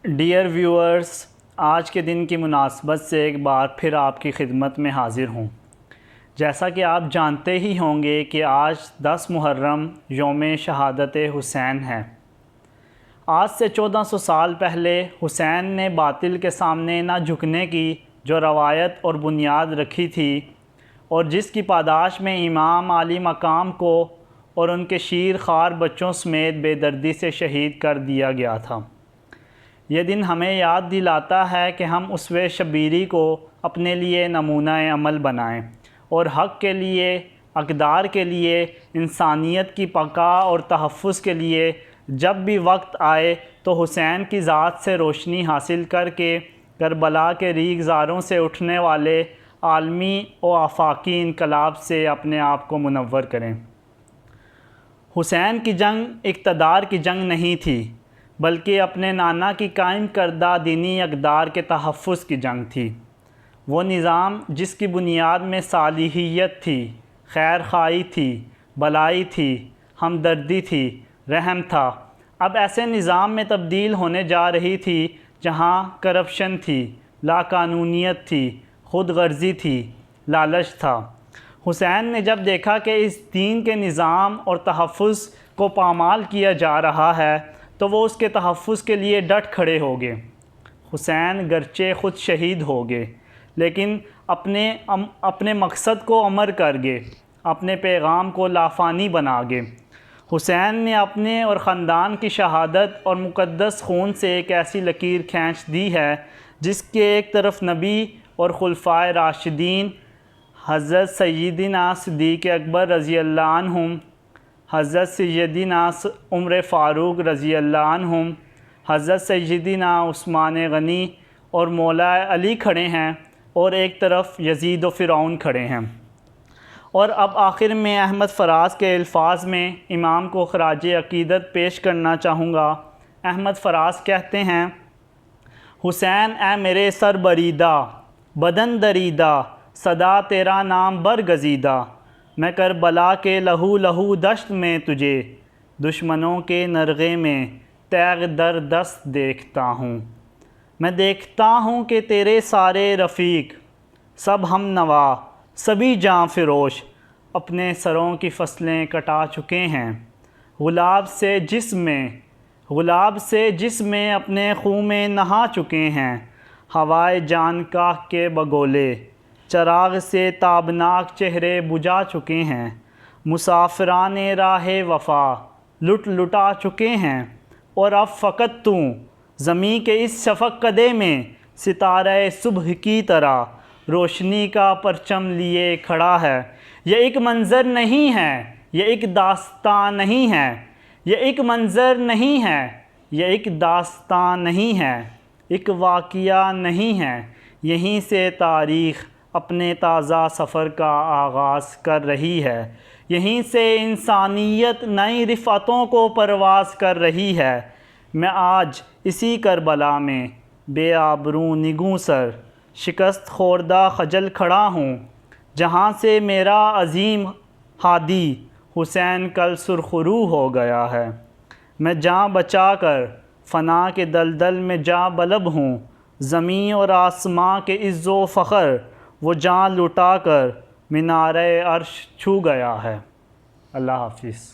Dear viewers, آج کے دن کی مناسبت سے ایک بار پھر آپ کی خدمت میں حاضر ہوں۔ جیسا کہ آپ جانتے ہی ہوں گے کہ آج 10 محرم یوم شہادت حسین ہے۔ آج سے 1400 سال پہلے حسین نے باطل کے سامنے نہ جھکنے کی جو روایت اور بنیاد رکھی تھی، اور جس کی پاداش میں امام عالی مقام کو اور ان کے شیر خوار بچوں سمیت بے دردی سے شہید کر دیا گیا تھا۔ یہ دن ہمیں یاد دلاتا ہے کہ ہم اسوہ شبیری کو اپنے لیے نمونہ عمل بنائیں اور حق کے لیے، اقدار کے لیے، انسانیت کی بقا اور تحفظ کے لیے جب بھی وقت آئے تو حسین کی ذات سے روشنی حاصل کر کے کربلا کے ریگ زاروں سے اٹھنے والے عالمی و آفاقی انقلاب سے اپنے آپ کو منور کریں۔ حسین کی جنگ اقتدار کی جنگ نہیں تھی، بلکہ اپنے نانا کی قائم کردہ دینی اقدار کے تحفظ کی جنگ تھی۔ وہ نظام جس کی بنیاد میں صالحیت تھی، خیر خواہی تھی، بلائی تھی، ہمدردی تھی، رحم تھا، اب ایسے نظام میں تبدیل ہونے جا رہی تھی جہاں کرپشن تھی، لاقانونیت تھی، خود غرضی تھی، لالچ تھا۔ حسین نے جب دیکھا کہ اس دین کے نظام اور تحفظ کو پامال کیا جا رہا ہے تو وہ اس کے تحفظ کے لیے ڈٹ کھڑے ہو گئے۔ حسین گرچہ خود شہید ہو گئے، لیکن اپنے مقصد کو امر کر گئے، اپنے پیغام کو لافانی بنا گئے۔ حسین نے اپنے اور خاندان کی شہادت اور مقدس خون سے ایک ایسی لکیر کھینچ دی ہے جس کے ایک طرف نبی اور خلفائے راشدین حضرت سیدنا صدیق اکبر رضی اللہ عنہم، حضرت سیدنا عمر فاروق رضی اللہ عنہم، حضرت سیدنا عثمان غنی اور مولا علی کھڑے ہیں، اور ایک طرف یزید و فرعون کھڑے ہیں۔ اور اب آخر میں احمد فراز کے الفاظ میں امام کو خراج عقیدت پیش کرنا چاہوں گا۔ احمد فراز کہتے ہیں: حسین اے میرے سر بریدہ، بدن دریدہ، صدا تیرا نام برگزیدہ، میں کربلا کے لہو لہو دشت میں تجھے، دشمنوں کے نرغے میں تیغ در دست دیکھتا ہوں۔ میں دیکھتا ہوں کہ تیرے سارے رفیق، سب ہم نوا، سبھی جاں فروش، اپنے سروں کی فصلیں کٹا چکے ہیں، گلاب سے جسم میں اپنے خون میں نہا چکے ہیں، ہوائے جان کاہ کے بگولے، چراغ سے تابناک چہرے بجھا چکے ہیں، مسافران راہ وفا لٹا چکے ہیں، اور اب فقط تو زمیں کے اس شفق کدے میں ستارہ صبح کی طرح روشنی کا پرچم لیے کھڑا ہے۔ یہ ایک منظر نہیں ہے، یہ ایک داستان نہیں ہے، یہ ایک منظر نہیں ہے، یہ ایک داستان نہیں ہے، ایک واقعہ نہیں ہے، یہیں سے تاریخ اپنے تازہ سفر کا آغاز کر رہی ہے، یہیں سے انسانیت نئی رفعتوں کو پرواز کر رہی ہے۔ میں آج اسی کربلا میں بے آبرو نگوں سر، شکست خوردہ خجل کھڑا ہوں، جہاں سے میرا عظیم ہادی حسین کل سرخرو ہو گیا ہے۔ میں جاں بچا کر فنا کے دلدل میں جاں بلب ہوں، زمین اور آسماں کے عز و فخر وہ جاں لٹا کر مینارِ عرش چھو گیا ہے۔ اللہ حافظ۔